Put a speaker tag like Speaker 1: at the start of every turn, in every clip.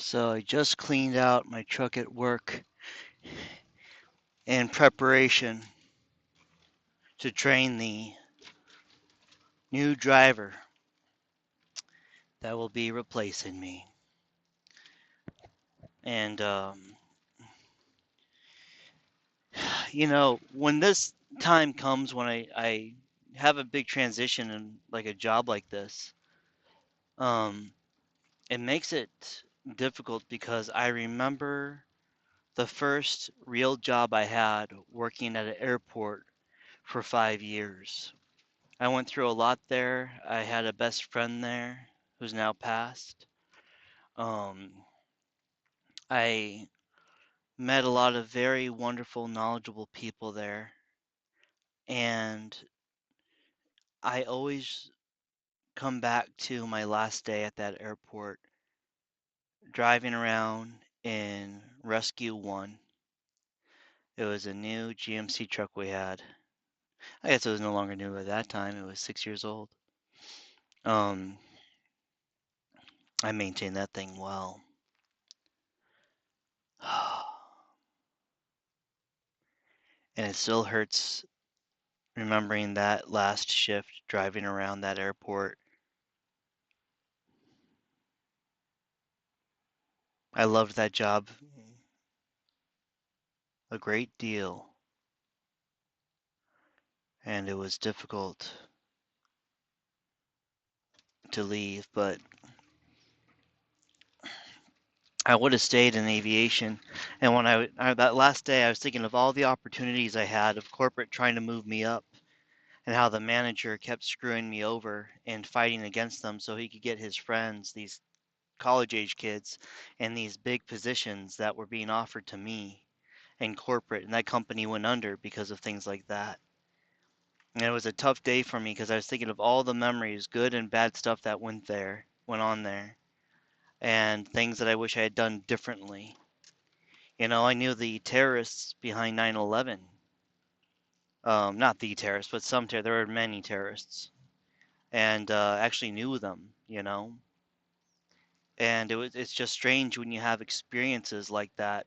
Speaker 1: So I just cleaned out my truck at work in preparation to train the new driver that will be replacing me. And, when this time comes when I have a big transition in like a job like this, um, it makes it difficult because I remember the first real job I had working at an airport for 5 years. I went through a lot there. I had a best friend there who's now passed. Um, I met a lot of very wonderful, knowledgeable people there. And I always come back to my last day at that airport driving around in Rescue 1. It was a new GMC truck we had. I guess it was no longer new at that time. It was 6 years old. Um, I maintained that thing well. And it still hurts remembering that last shift driving around that airport. I loved that job a great deal, and it was difficult to leave, but I would have stayed in aviation. And when that last day, I was thinking of all the opportunities I had of corporate trying to move me up, and how the manager kept screwing me over and fighting against them so he could get his friends, these college age kids, in these big positions that were being offered to me in corporate, and that company went under because of things like that. And it was a tough day for me because I was thinking of all the memories, good and bad stuff that went on there, and things that I wish I had done differently. I knew the terrorists behind 9/11. Not the terrorists, but some terrorists. There were many terrorists, and actually knew them. And it's just strange when you have experiences like that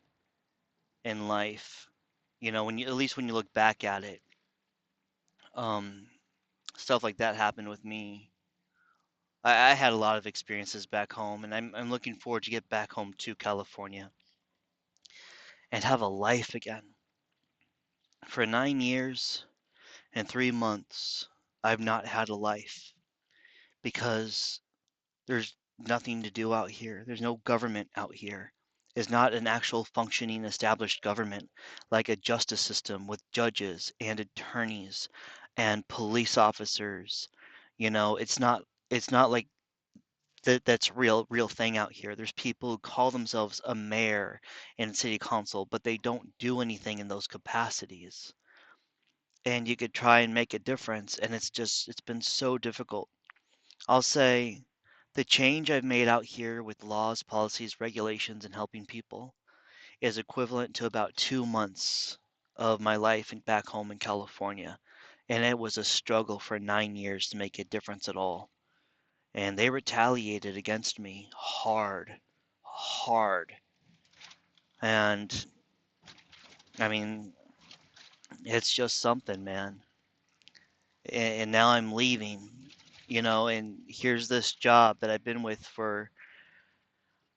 Speaker 1: in life. When you, at least when you look back at it, um, stuff like that happened with me. I had a lot of experiences back home, and I'm looking forward to get back home to California and have a life again. For 9 years and 3 months, I've not had a life because there's nothing to do out here. There's no government out here. It's not an actual functioning established government like a justice system with judges and attorneys and police officers. It's not like that's real thing out here. There's people who call themselves a mayor and city council, but they don't do anything in those capacities. And you could try and make a difference, and it's been so difficult. I'll say the change I've made out here with laws, policies, regulations, and helping people is equivalent to about 2 months of my life back home in California. And it was a struggle for 9 years to make a difference at all. And they retaliated against me hard, hard. And I mean, it's just something, man. And now I'm leaving, and here's this job that I've been with for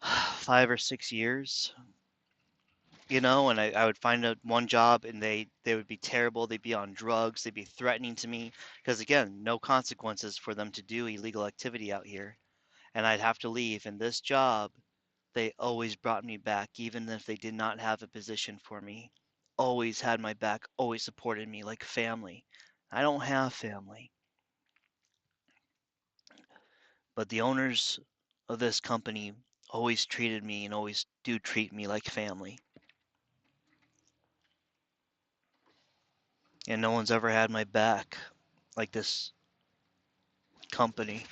Speaker 1: 5 or 6 years, and I would find one job and they would be terrible. They'd be on drugs. They'd be threatening to me because, again, no consequences for them to do illegal activity out here. And I'd have to leave. And this job, they always brought me back, even if they did not have a position for me. Always had my back, always supported me like family. I don't have family, but the owners of this company always treated me and always do treat me like family. And no one's ever had my back like this company.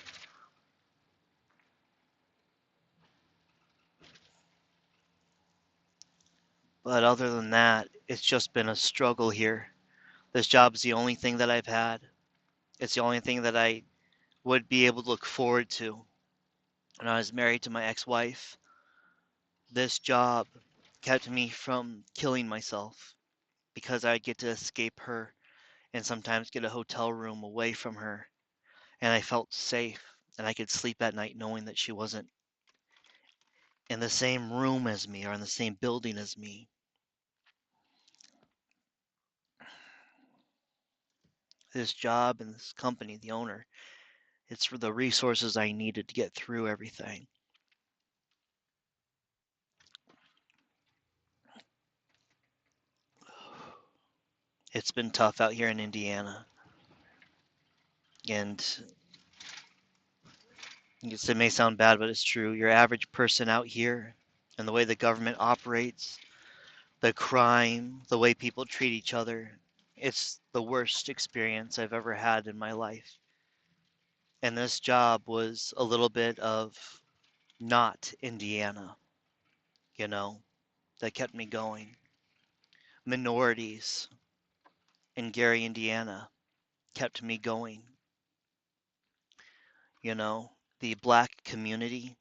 Speaker 1: But other than that, it's just been a struggle here. This job is the only thing that I've had. It's the only thing that I would be able to look forward to. When I was married to my ex-wife, This job kept me from killing myself because I get to escape her and sometimes get a hotel room away from her. And I felt safe and I could sleep at night knowing that she wasn't in the same room as me or in the same building as me. This job and this company, the owner, it's for the resources I needed to get through everything. It's been tough out here in Indiana. And it may sound bad, but it's true. Your average person out here and the way the government operates, the crime, the way people treat each other, it's the worst experience I've ever had in my life. And this job was a little bit of not Indiana, you know, that kept me going. Minorities in Gary, Indiana kept me going, you know, the black community,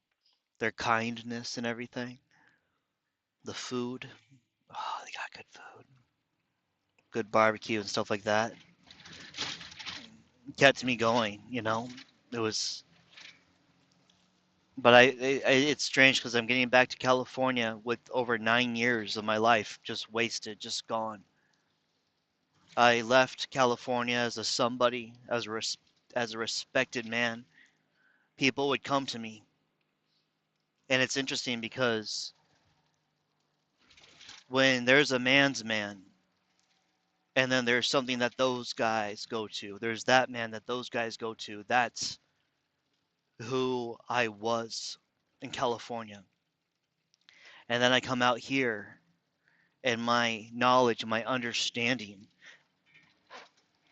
Speaker 1: their kindness and everything, the food. Oh, they got good food, good barbecue and stuff like that. Kept me going, you know. It was, but it's strange because I'm getting back to California with over 9 years of my life just wasted, just gone. I left California as a somebody, as a respected man. People would come to me, and it's interesting because when there's a man's man, and then there's something that those guys go to, there's that man that those guys go to. That's who I was in California. And then I come out here and my knowledge and my understanding,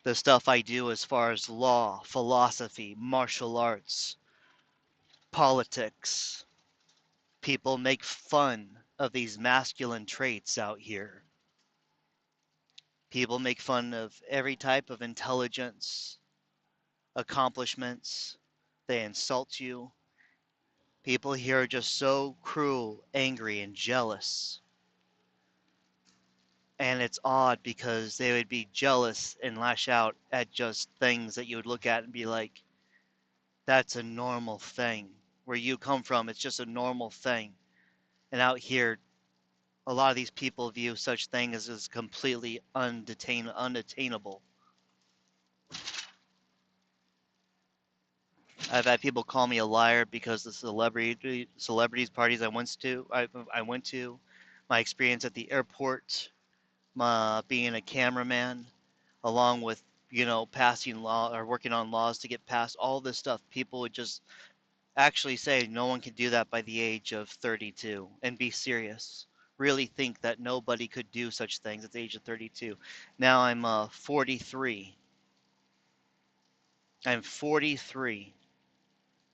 Speaker 1: the stuff I do as far as law, philosophy, martial arts, politics, people make fun of these masculine traits out here. People make fun of every type of intelligence, accomplishments. They insult you. People here are just so cruel, angry, and jealous. And it's odd because they would be jealous and lash out at just things that you would look at and be like, that's a normal thing. Where you come from, it's just a normal thing. And out here, a lot of these people view such things as completely unattainable. I've had people call me a liar because the celebrities parties I went to, my experience at the airport, my being a cameraman, along with passing law or working on laws to get past all this stuff. People would just actually say no one can do that by the age of 32 and be serious. Really think that nobody could do such things at the age of 32. Now I'm 43. I'm 43.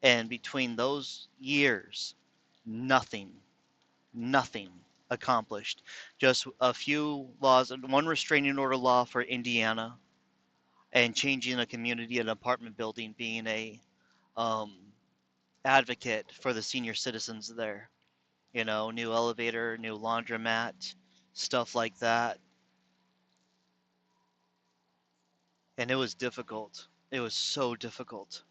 Speaker 1: And between those years, nothing, nothing accomplished. Just a few laws, one restraining order law for Indiana, and changing a community, an apartment building, being a um, advocate for the senior citizens there. New elevator, new laundromat, stuff like that. And it was difficult. It was so difficult.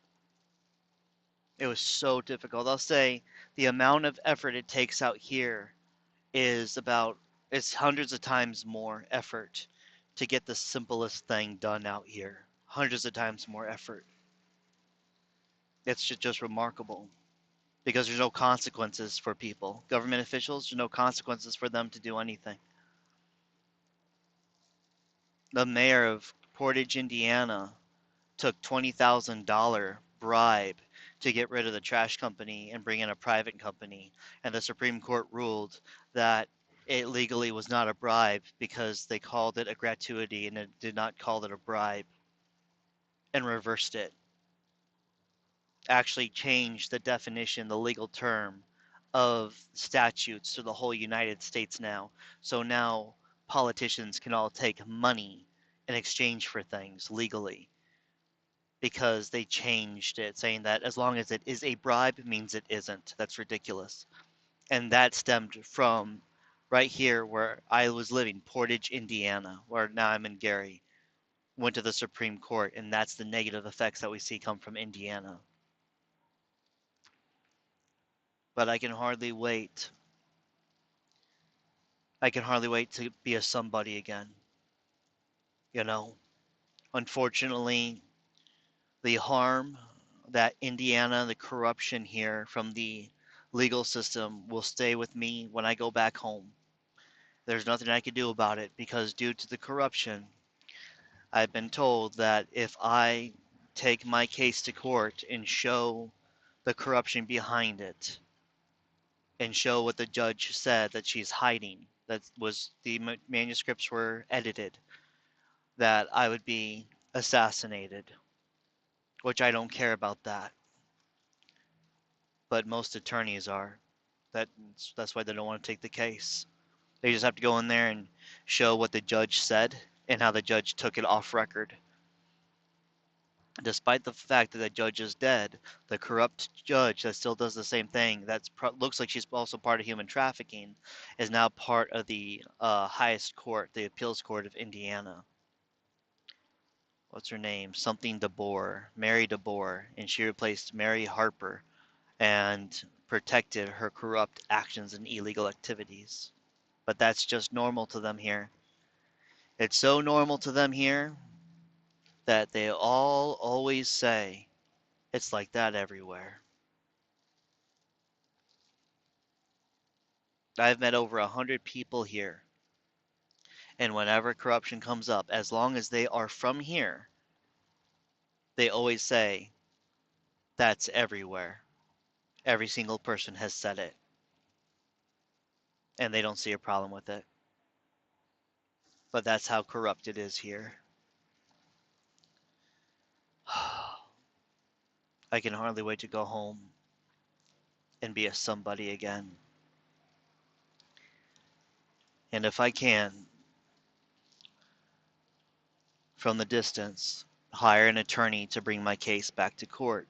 Speaker 1: It was so difficult. I'll say the amount of effort it takes out here it's hundreds of times more effort to get the simplest thing done out here. Hundreds of times more effort. It's just remarkable because there's no consequences for people. Government officials, there's no consequences for them to do anything. The mayor of Portage, Indiana took $20,000 bribe to get rid of the trash company and bring in a private company. And the Supreme Court ruled that it legally was not a bribe because they called it a gratuity and it did not call it a bribe, and reversed it. Actually changed the definition, the legal term of statutes to the whole United States now. So now politicians can all take money in exchange for things legally because they changed it, saying that as long as it is a bribe means it isn't. That's ridiculous. And that stemmed from right here where I was living, Portage, Indiana, where now I'm in Gary. Went to the Supreme Court, and that's the negative effects that we see come from Indiana. But I can hardly wait. I can hardly wait to be a somebody again. You know, unfortunately, the harm that Indiana, the corruption here from the legal system will stay with me when I go back home. There's nothing I can do about it because due to the corruption, I've been told that if I take my case to court and show the corruption behind it and show what the judge said that she's hiding, that was the manuscripts were edited, that I would be assassinated, which I don't care about that. But most attorneys are. That's why they don't want to take the case. They just have to go in there and show what the judge said and how the judge took it off record. Despite the fact that the judge is dead, the corrupt judge that still does the same thing, that looks like she's also part of human trafficking, is now part of the highest court, the appeals court of Indiana. What's her name? Something DeBoer, Mary DeBoer, and she replaced Mary Harper and protected her corrupt actions and illegal activities. But that's just normal to them here. It's so normal to them here that they all always say it's like that everywhere. I've met over 100 people here, and whenever corruption comes up, as long as they are from here, they always say that's everywhere. Every single person has said it, and they don't see a problem with it. But that's how corrupt it is here. I can hardly wait to go home and be a somebody again. And if I can, from the distance, hire an attorney to bring my case back to court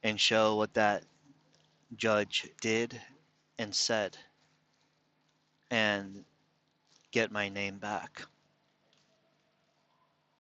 Speaker 1: and show what that judge did and said and get my name back.